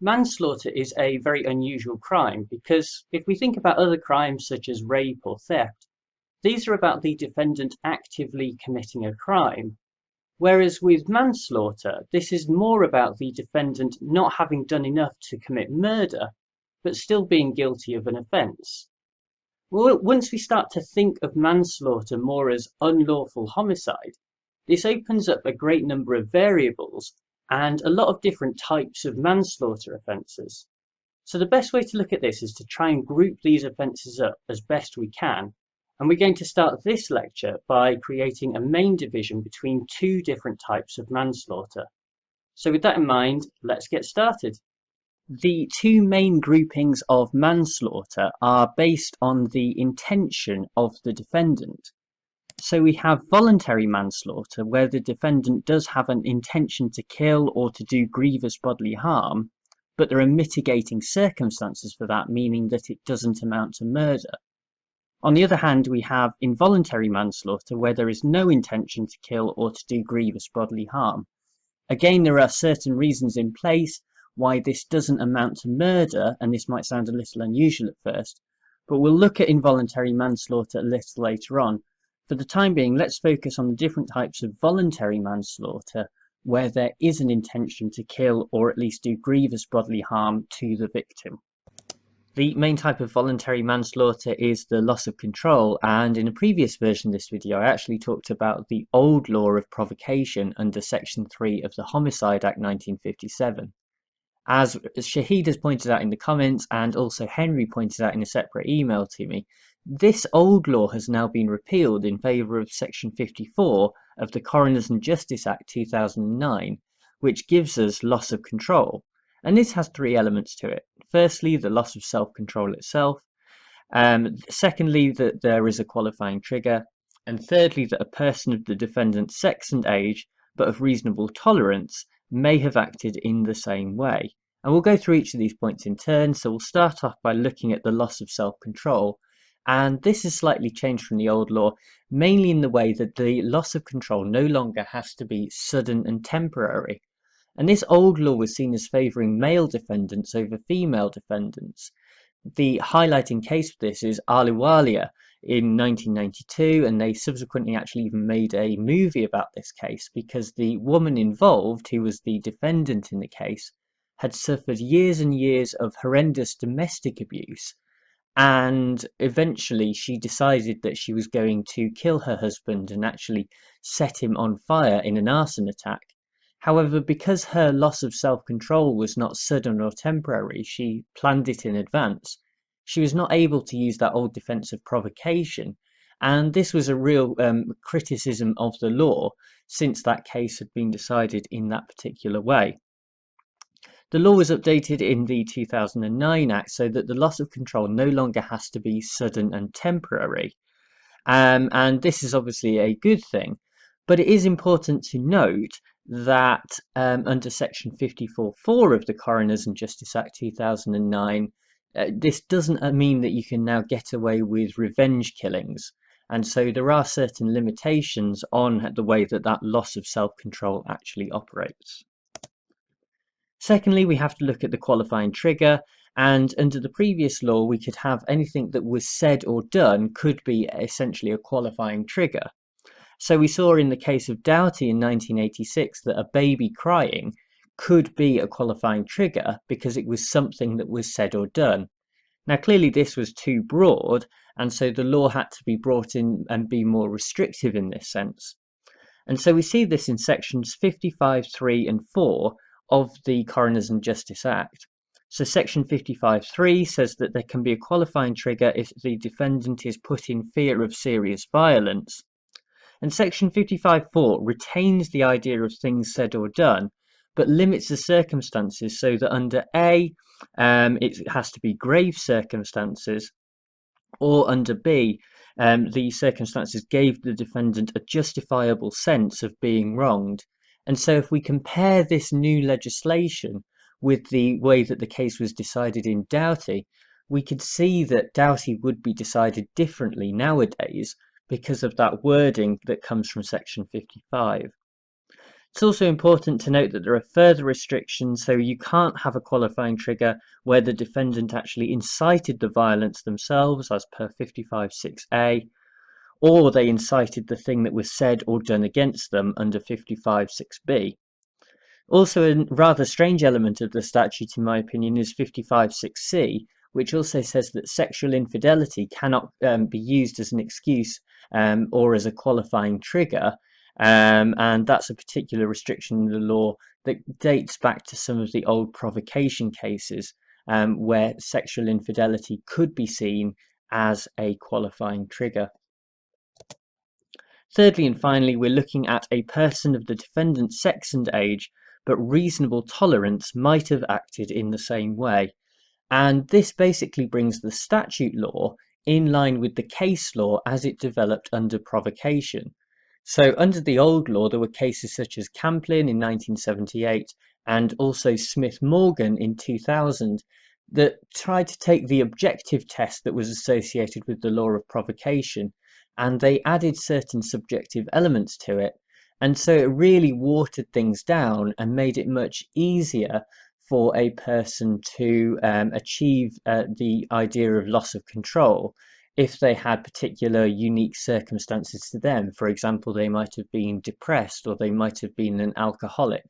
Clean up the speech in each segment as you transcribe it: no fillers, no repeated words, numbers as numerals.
Manslaughter is a very unusual crime because if we think about other crimes such as rape or theft, these are about the defendant actively committing a crime, whereas with manslaughter, this is more about the defendant not having done enough to commit murder, but still being guilty of an offence. Well, once we start to think of manslaughter more as unlawful homicide, this opens up a great number of variables and a lot of different types of manslaughter offences. So the best way to look at this is to try and group these offences up as best we can. And we're going to start this lecture by creating a main division between two different types of manslaughter. So with that in mind, let's get started. The two main groupings of manslaughter are based on the intention of the defendant. So we have voluntary manslaughter, where the defendant does have an intention to kill or to do grievous bodily harm, but there are mitigating circumstances for that, meaning that it doesn't amount to murder. On the other hand, we have involuntary manslaughter, where there is no intention to kill or to do grievous bodily harm. Again, there are certain reasons in place why this doesn't amount to murder, and this might sound a little unusual at first, but we'll look at involuntary manslaughter a little later on. For the time being, let's focus on the different types of voluntary manslaughter where there is an intention to kill or at least do grievous bodily harm to the victim. The main type of voluntary manslaughter is the loss of control, and in a previous version of this video I actually talked about the old law of provocation under Section 3 of the Homicide Act 1957. As Shahid has pointed out in the comments, and also Henry pointed out in a separate email to me, this old law has now been repealed in favour of Section 54 of the Coroners and Justice Act 2009, which gives us loss of control. And this has three elements to it. Firstly, the loss of self-control itself. Secondly, that there is a qualifying trigger. And thirdly, that a person of the defendant's sex and age, but of reasonable tolerance, may have acted in the same way. And we'll go through each of these points in turn. So we'll start off by looking at the loss of self-control. And this is slightly changed from the old law, mainly in the way that the loss of control no longer has to be sudden and temporary. And this old law was seen as favouring male defendants over female defendants. The highlighting case for this is Ahluwalia in 1992, and they subsequently actually even made a movie about this case because the woman involved, who was the defendant in the case, had suffered years and years of horrendous domestic abuse, and eventually she decided that she was going to kill her husband and actually set him on fire in an arson attack. However, because her loss of self-control was not sudden or temporary, she planned it in advance, she was not able to use that old defence of provocation, and this was a real criticism of the law since that case had been decided in that particular way. The law was updated in the 2009 Act so that the loss of control no longer has to be sudden and temporary, and this is obviously a good thing, but it is important to note that under Section 54.4 of the Coroners and Justice Act 2009, this doesn't mean that you can now get away with revenge killings, and so there are certain limitations on the way that that loss of self-control actually operates. Secondly, we have to look at the qualifying trigger, and under the previous law we could have anything that was said or done could be essentially a qualifying trigger. So we saw in the case of Doughty in 1986 that a baby crying could be a qualifying trigger because it was something that was said or done. Now clearly this was too broad, and so the law had to be brought in and be more restrictive in this sense. And so we see this in sections 55.3 and 4 of the Coroners and Justice Act. So section 55.3 says that there can be a qualifying trigger if the defendant is put in fear of serious violence. And section 55.4 retains the idea of things said or done, but limits the circumstances so that under A, it has to be grave circumstances, or under B, the circumstances gave the defendant a justifiable sense of being wronged. And so if we compare this new legislation with the way that the case was decided in Doughty, we could see that Doughty would be decided differently nowadays because of that wording that comes from section 55. It's also important to note that there are further restrictions, so you can't have a qualifying trigger where the defendant actually incited the violence themselves, as per 55(6)(a), or they incited the thing that was said or done against them under 55(6)(b). Also, a rather strange element of the statute, in my opinion, is 55(6)(c), which also says that sexual infidelity cannot be used as an excuse or as a qualifying trigger. And that's a particular restriction in the law that dates back to some of the old provocation cases where sexual infidelity could be seen as a qualifying trigger. Thirdly and finally, we're looking at a person of the defendant's sex and age, but reasonable tolerance might have acted in the same way. And this basically brings the statute law in line with the case law as it developed under provocation. So under the old law, there were cases such as Camplin in 1978 and also Smith-Morgan in 2000 that tried to take the objective test that was associated with the law of provocation, and they added certain subjective elements to it. And so it really watered things down and made it much easier for a person to achieve the idea of loss of control if they had particular unique circumstances to them. For example, they might have been depressed or they might have been an alcoholic.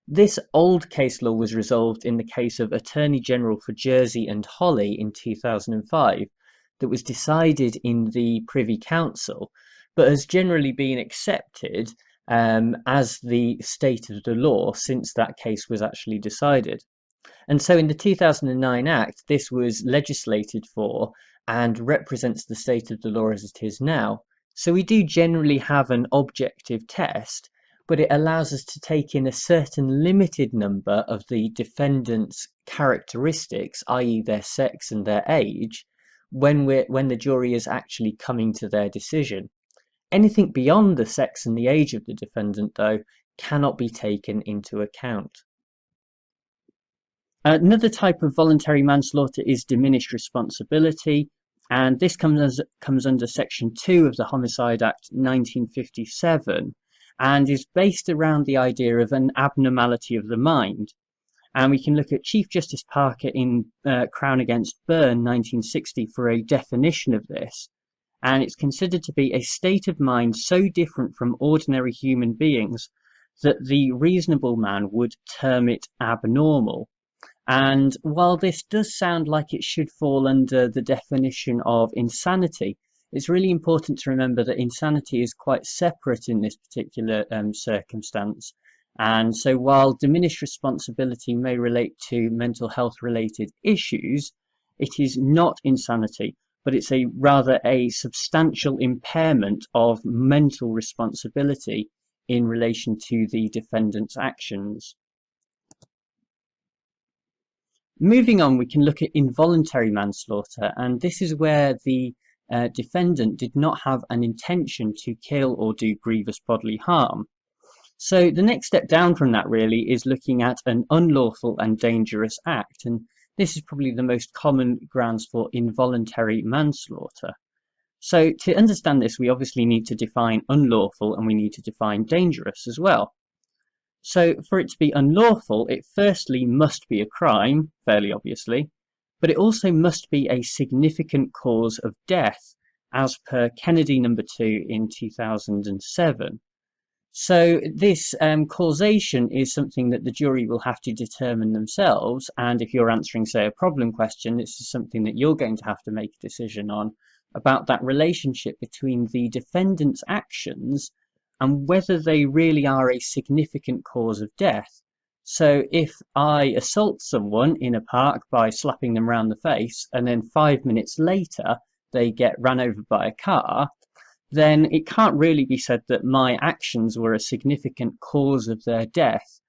This old case law was resolved in the case of Attorney General for Jersey and Holly in 2005 that was decided in the Privy Council, but has generally been accepted as the state of the law since that case was actually decided. And so in the 2009 Act, this was legislated for and represents the state of the law as it is now. So we do generally have an objective test, but it allows us to take in a certain limited number of the defendant's characteristics, i.e. their sex and their age, when the jury is actually coming to their decision. Anything beyond the sex and the age of the defendant, though, cannot be taken into account. Another type of voluntary manslaughter is diminished responsibility, and this comes under Section 2 of the Homicide Act 1957 and is based around the idea of an abnormality of the mind. And we can look at Chief Justice Parker in Crown against Byrne 1960 for a definition of this. And it's considered to be a state of mind so different from ordinary human beings that the reasonable man would term it abnormal. And while this does sound like it should fall under the definition of insanity, it's really important to remember that insanity is quite separate in this particular circumstance. And so while diminished responsibility may relate to mental health related issues, it is not insanity, but it's rather a substantial impairment of mental responsibility in relation to the defendant's actions. Moving on, we can look at involuntary manslaughter, and this is where the defendant did not have an intention to kill or do grievous bodily harm. So the next step down from that really is looking at an unlawful and dangerous act, and this is probably the most common grounds for involuntary manslaughter. So to understand this, we obviously need to define unlawful and we need to define dangerous as well. So for it to be unlawful, it firstly must be a crime, fairly obviously, but it also must be a significant cause of death, as per Kennedy No. 2 in 2007. So this causation is something that the jury will have to determine themselves, and if you're answering, say, a problem question, this is something that you're going to have to make a decision on about that relationship between the defendant's actions and whether they really are a significant cause of death. So if I assault someone in a park by slapping them around the face, and then 5 minutes later they get ran over by a car, then it can't really be said that my actions were a significant cause of their death.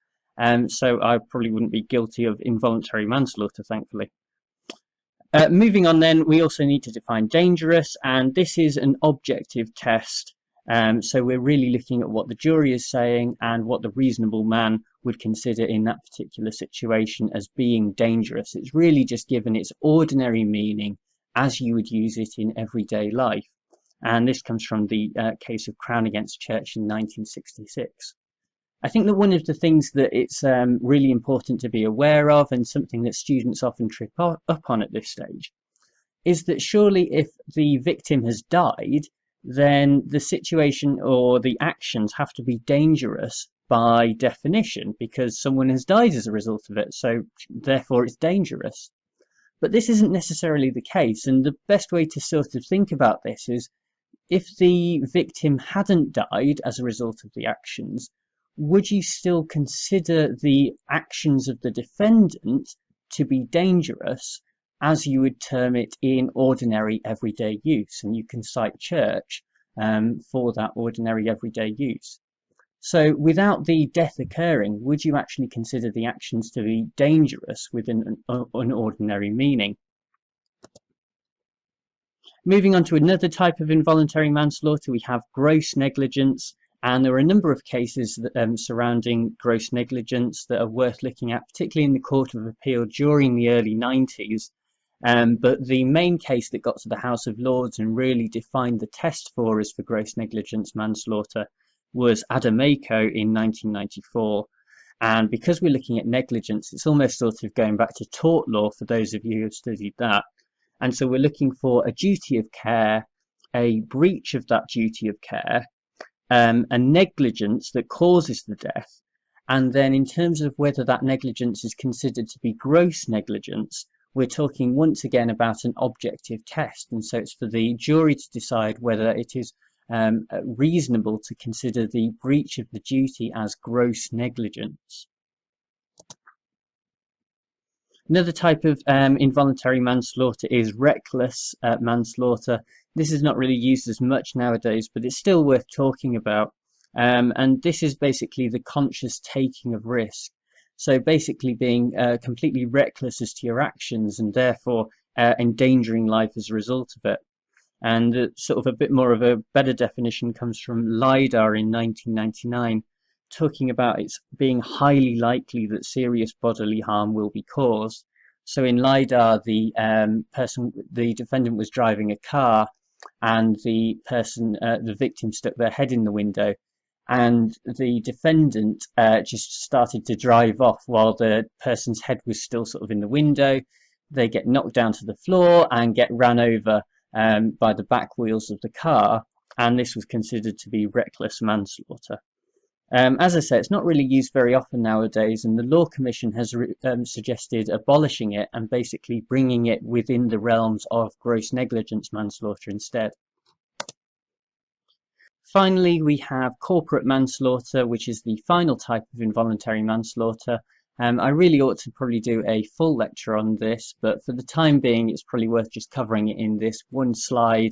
So I probably wouldn't be guilty of involuntary manslaughter, thankfully. Moving on then, we also need to define dangerous, and this is an objective test. So we're really looking at what the jury is saying and what the reasonable man would consider in that particular situation as being dangerous. It's really just given its ordinary meaning as you would use it in everyday life. And this comes from the case of Crown against Church in 1966. I think that one of the things that it's really important to be aware of, and something that students often trip up on at this stage, is that surely if the victim has died, then the situation or the actions have to be dangerous by definition, because someone has died as a result of it, so therefore it's dangerous. But this isn't necessarily the case, and the best way to sort of think about this is, if the victim hadn't died as a result of the actions, would you still consider the actions of the defendant to be dangerous, as you would term it in ordinary everyday use? And you can cite Church for that ordinary everyday use. So without the death occurring, would you actually consider the actions to be dangerous within an ordinary meaning? Moving on to another type of involuntary manslaughter, we have gross negligence. And there are a number of cases that, surrounding gross negligence that are worth looking at, particularly in the Court of Appeal during the early 90s. But the main case that got to the House of Lords and really defined the test for us for gross negligence manslaughter was Adamaco in 1994. And because we're looking at negligence, it's almost sort of going back to tort law for those of you who have studied that. And so we're looking for a duty of care, a breach of that duty of care, a negligence that causes the death, and then in terms of whether that negligence is considered to be gross negligence, we're talking once again about an objective test, and so it's for the jury to decide whether it is reasonable to consider the breach of the duty as gross negligence. Another type of involuntary manslaughter is reckless manslaughter. This is not really used as much nowadays, but it's still worth talking about. And this is basically the conscious taking of risk. So basically being completely reckless as to your actions and therefore endangering life as a result of it. And sort of a bit more of a better definition comes from LIDAR in 1999, talking about it's being highly likely that serious bodily harm will be caused. So in LIDAR, the defendant was driving a car, and the victim stuck their head in the window, and the defendant just started to drive off while the person's head was still sort of in the window. They get knocked down to the floor and get ran over by the back wheels of the car, and this was considered to be reckless manslaughter. As I say, it's not really used very often nowadays, and the Law Commission has suggested abolishing it and basically bringing it within the realms of gross negligence manslaughter instead. Finally, we have corporate manslaughter, which is the final type of involuntary manslaughter. I really ought to probably do a full lecture on this, but for the time being, it's probably worth just covering it in this one slide.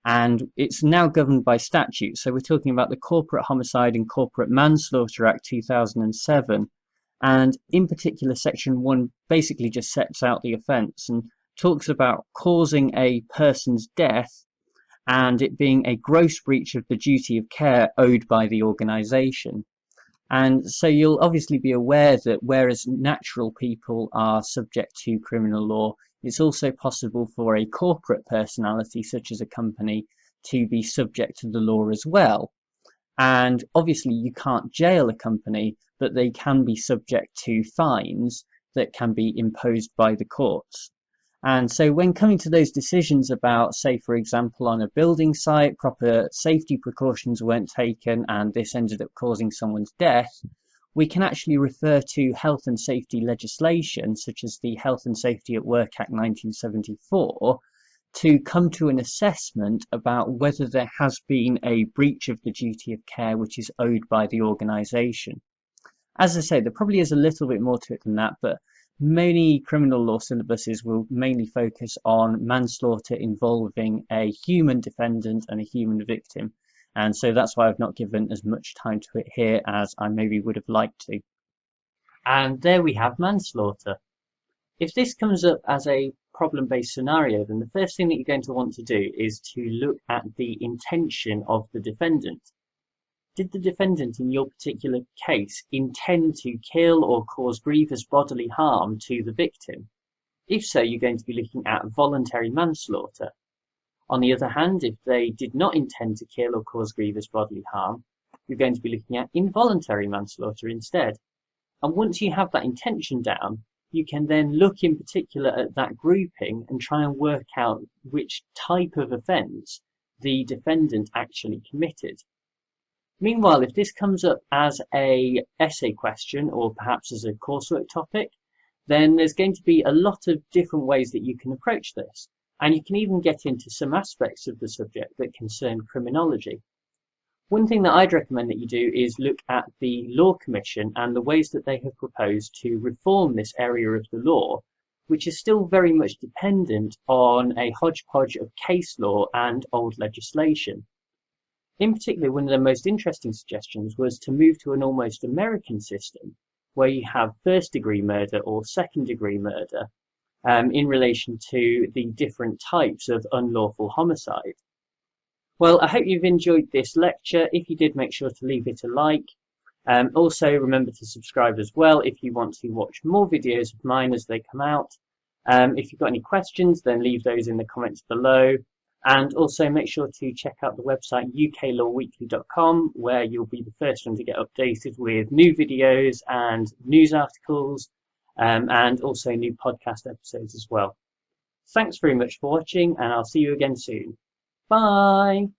And it's now governed by statute. So we're talking about the Corporate Homicide and Corporate Manslaughter Act 2007. And in particular, Section 1 basically just sets out the offence and talks about causing a person's death and it being a gross breach of the duty of care owed by the organisation. And so you'll obviously be aware that whereas natural people are subject to criminal law, it's also possible for a corporate personality, such as a company, to be subject to the law as well. And obviously you can't jail a company, but they can be subject to fines that can be imposed by the courts. And so when coming to those decisions about, say, for example, on a building site, proper safety precautions weren't taken and this ended up causing someone's death, we can actually refer to health and safety legislation, such as the Health and Safety at Work Act 1974, to come to an assessment about whether there has been a breach of the duty of care which is owed by the organisation. As I say, there probably is a little bit more to it than that, but many criminal law syllabuses will mainly focus on manslaughter involving a human defendant and a human victim. And so that's why I've not given as much time to it here as I maybe would have liked to. And there we have manslaughter. If this comes up as a problem-based scenario, then the first thing that you're going to want to do is to look at the intention of the defendant. Did the defendant in your particular case intend to kill or cause grievous bodily harm to the victim? If so, you're going to be looking at voluntary manslaughter. On the other hand, if they did not intend to kill or cause grievous bodily harm, you're going to be looking at involuntary manslaughter instead. And once you have that intention down, you can then look in particular at that grouping and try and work out which type of offence the defendant actually committed. Meanwhile, if this comes up as an essay question or perhaps as a coursework topic, then there's going to be a lot of different ways that you can approach this. And you can even get into some aspects of the subject that concern criminology. One thing that I'd recommend that you do is look at the Law Commission and the ways that they have proposed to reform this area of the law, which is still very much dependent on a hodgepodge of case law and old legislation. In particular, one of the most interesting suggestions was to move to an almost American system where you have first-degree murder or second-degree murder in relation to the different types of unlawful homicide. Well, I hope you've enjoyed this lecture. If you did, make sure to leave it a like. Also, remember to subscribe as well if you want to watch more videos of mine as they come out. If you've got any questions, then leave those in the comments below. And also make sure to check out the website uklawweekly.com, where you'll be the first one to get updated with new videos and news articles, and also new podcast episodes as well. Thanks very much for watching, and I'll see you again soon. Bye!